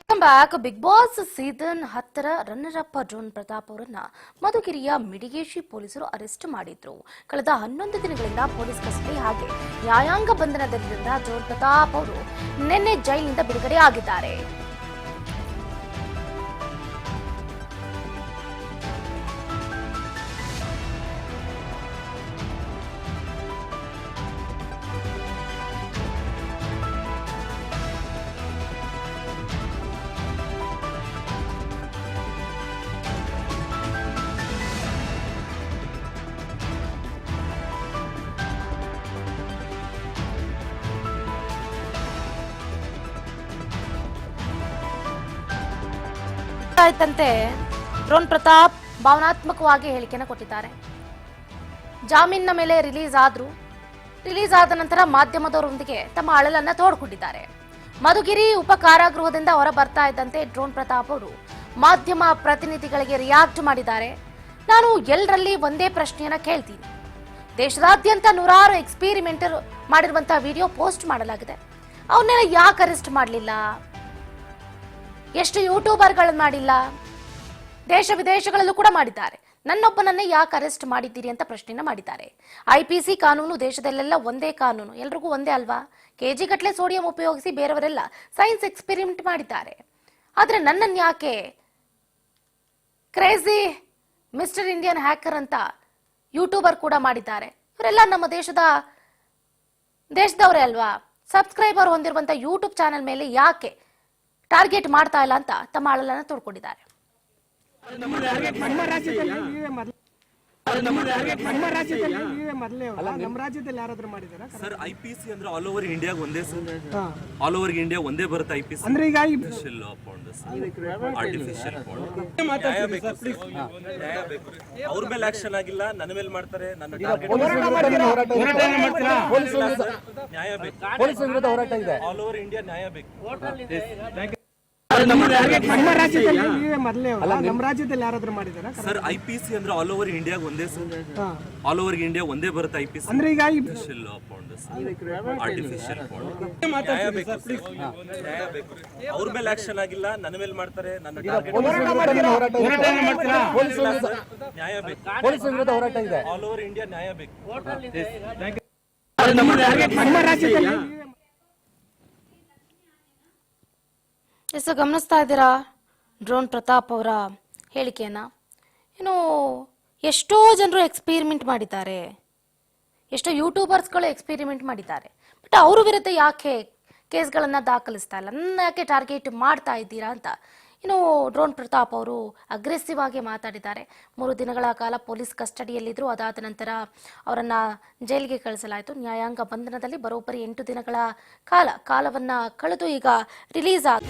Back Bigg Boss season 10 runner up drone Pratap ಅವರನ್ನ ಮಧುಗಿರಿಯ ಮಿಡಿಗೇಶಿ ಪೊಲೀಸರು ಅರೆಸ್ಟ್ ಮಾಡಿದ್ರು. ಕಳೆದ 11 ದಿನಗಳಿಂದ ಪೊಲೀಸ್ ಕಸ್ಟಡಿ ಹಾಗೆ ನ್ಯಾಯಾಂಗ ಬಂಧನದಲ್ಲಿದ್ದ ಡ್ರೋನ್ ಪ್ರತಾಪ್ ಅವರು ನಿನ್ನೆ ಜೈಲಿನಿಂದ ಬಿಡುಗಡೆ ಆಗಿದ್ದಾರೆ. ಆಯ್ತಂತೆ ಡ್ರೋನ್ ಪ್ರತಾಪ್ ಭಾವನಾತ್ಮಕವಾಗಿ ಹೇಳಿಕೆಯನ್ನು ಕೊಟ್ಟಿದ್ದಾರೆ. ಜಾಮೀನಿನ ಮೇಲೆ ರಿಲೀಸ್ ಆದ ನಂತರ ಮಾಧ್ಯಮದವರೊಂದಿಗೆ ತಮ್ಮ ಅಳಲನ್ನ ತೋಡ್ಕೊಂಡಿದ್ದಾರೆ. ಮಧುಗಿರಿ ಉಪ ಕಾರಾಗೃಹದಿಂದ ಹೊರ ಬರ್ತಾ ಇದ್ದಂತೆ ಡ್ರೋನ್ ಪ್ರತಾಪ್ ಅವರು ಮಾಧ್ಯಮ ಪ್ರತಿನಿಧಿಗಳಿಗೆ ರಿಯಾಕ್ಟ್ ಮಾಡಿದ್ದಾರೆ. ನಾನು ಎಲ್ಲರಲ್ಲಿ ಒಂದೇ ಪ್ರಶ್ನೆಯನ್ನ ಕೇಳ್ತೀನಿ. ದೇಶದಾದ್ಯಂತ ನೂರಾರು ಎಕ್ಸ್ಪೆರಿಮೆಂಟ್ ಮಾಡಿರುವಂತಹ ವಿಡಿಯೋ ಪೋಸ್ಟ್ ಮಾಡಲಾಗಿದೆ. ಅವನ್ನೆಲ್ಲ ಯಾಕೆ ಅರೆಸ್ಟ್ ಮಾಡಲಿಲ್ಲ? ಎಷ್ಟು ಯೂಟ್ಯೂಬರ್ಗಳನ್ನು ಮಾಡಿಲ್ಲ? ದೇಶ ವಿದೇಶಗಳಲ್ಲೂ ಕೂಡ ಮಾಡಿದ್ದಾರೆ. ನನ್ನೊಬ್ಬನನ್ನೇ ಯಾಕೆ ಅರೆಸ್ಟ್ ಮಾಡಿದ್ದೀರಿ ಅಂತ ಪ್ರಶ್ನೆನ ಮಾಡಿದ್ದಾರೆ. IPC ಕಾನೂನು ದೇಶದಲ್ಲೆಲ್ಲ ಒಂದೇ ಕಾನೂನು, ಎಲ್ರಿಗೂ ಒಂದೇ ಅಲ್ವಾ? KG ಗಟ್ಟಲೆ ಸೋಡಿಯಂ ಉಪಯೋಗಿಸಿ ಬೇರೆಯವರೆಲ್ಲ ಸೈನ್ಸ್ ಎಕ್ಸ್ಪೆರಿಮೆಂಟ್ ಮಾಡಿದ್ದಾರೆ. ಆದ್ರೆ ನನ್ನನ್ನು ಯಾಕೆ ಕ್ರೇಜಿ ಮಿಸ್ಟರ್ ಇಂಡಿಯನ್ ಹ್ಯಾಕರ್ ಅಂತ ಯೂಟ್ಯೂಬರ್ ಕೂಡ ಮಾಡಿದ್ದಾರೆ? ಇವರೆಲ್ಲ ನಮ್ಮ ದೇಶದವರೇ ಅಲ್ವಾ? ಸಬ್ಸ್ಕ್ರೈಬರ್ ಹೊಂದಿರುವಂತ ಯೂಟ್ಯೂಬ್ ಚಾನೆಲ್ ಮೇಲೆ ಯಾಕೆ ಟಾರ್ಗೆಟ್ ಮಾಡ್ತಾ ಇಲ್ಲ ಅಂತ ತಮ್ಮ ಅಳಲನ್ನ ತೋಡ್ಕೊಂಡಿದ್ದಾರೆ. ಸರ್ IPC ಅಂದ್ರೆ ಆಲ್ ಓವರ್ ಇಂಡಿಯಾ ಒಂದೇ ಸರ್, ಆಲ್ ಓವರ್ ಇಂಡಿಯಾ ಒಂದೇ ಬರುತ್ತೆ IPC ಅಂದ್ರೆ ಈಗ ಆರ್ಟಿಫಿಷಿಯಲ್ ಅವ್ರ ಮೇಲೆ ಆಕ್ಷನ್ ಆಗಿಲ್ಲ, ನನ್ನ ಮೇಲೆ ಮಾಡ್ತಾರೆ. ನನ್ನ ನ್ಯಾಯ ಬೇಕು, ಆಲ್ ಓವರ್ ಇಂಡಿಯಾ ನ್ಯಾಯ ಬೇಕು. ನಮ್ಮ ರಾಜ್ಯದಲ್ಲಿ ಯಾರಾದ್ರೂ ಮಾಡಿದಾರ ಸರ್? IPC ಅಂದ್ರೆ ಆಲ್ ಓವರ್ ಇಂಡಿಯಾ ಒಂದೇ ಸರ್, ಆಲ್ ಓವರ್ ಇಂಡಿಯಾ ಒಂದೇ ಬರುತ್ತೆ IPC ಅಂದ್ರೆ ಈಗ ಆರ್ಟಿಫಿಷಿಯಲ್ ನ್ಯಾಯ ಬೇಕು, ಅವ್ರ ಮೇಲೆ ಆಕ್ಷನ್ ಆಗಿಲ್ಲ, ನನ್ನ ಮೇಲೆ ಮಾಡ್ತಾರೆ. ನನ್ನ ನ್ಯಾಯ ಬೇಕು, ಆಲ್ ಓವರ್ ಇಂಡಿಯಾ ನ್ಯಾಯ ಬೇಕು. ನಮ್ಮ ರಾಜ್ಯದಲ್ಲಿ ಎಷ್ಟು ಗಮನಿಸ್ತಾ ಇದ್ದೀರಾ ಡ್ರೋನ್ ಪ್ರತಾಪ್ ಅವರ ಹೇಳಿಕೆಯನ್ನ? ಎಷ್ಟೋ ಜನರು ಎಕ್ಸ್ಪೆರಿಮೆಂಟ್ ಮಾಡಿದ್ದಾರೆ, ಎಷ್ಟೋ ಯೂಟ್ಯೂಬರ್ಸ್ಗಳು ಎಕ್ಸ್ಪೆರಿಮೆಂಟ್ ಮಾಡಿದ್ದಾರೆ. ಬಟ್ ಅವ್ರ ವಿರುದ್ಧ ಯಾಕೆ ಕೇಸ್ಗಳನ್ನು ದಾಖಲಿಸ್ತಾ ಇಲ್ಲ? ನನ್ನ ಯಾಕೆ ಟಾರ್ಗೆಟ್ ಮಾಡ್ತಾ ಇದ್ದೀರಾ ಅಂತ ಡ್ರೋನ್ ಪ್ರತಾಪ್ ಅವರು ಅಗ್ರೆಸಿವ್ ಆಗಿ ಮಾತಾಡಿದ್ದಾರೆ. 3 ದಿನಗಳ ಕಾಲ ಪೊಲೀಸ್ ಕಸ್ಟಡಿಯಲ್ಲಿದ್ದರು. ಅದಾದ ನಂತರ ಅವರನ್ನ ಜೈಲಿಗೆ ಕಳಿಸಲಾಯಿತು. ನ್ಯಾಯಾಂಗ ಬಂಧನದಲ್ಲಿ ಬರೋಬ್ಬರಿ 8 ದಿನಗಳ ಕಾಲವನ್ನ ಕಳೆದು ಈಗ ರಿಲೀಸ್ ಆದ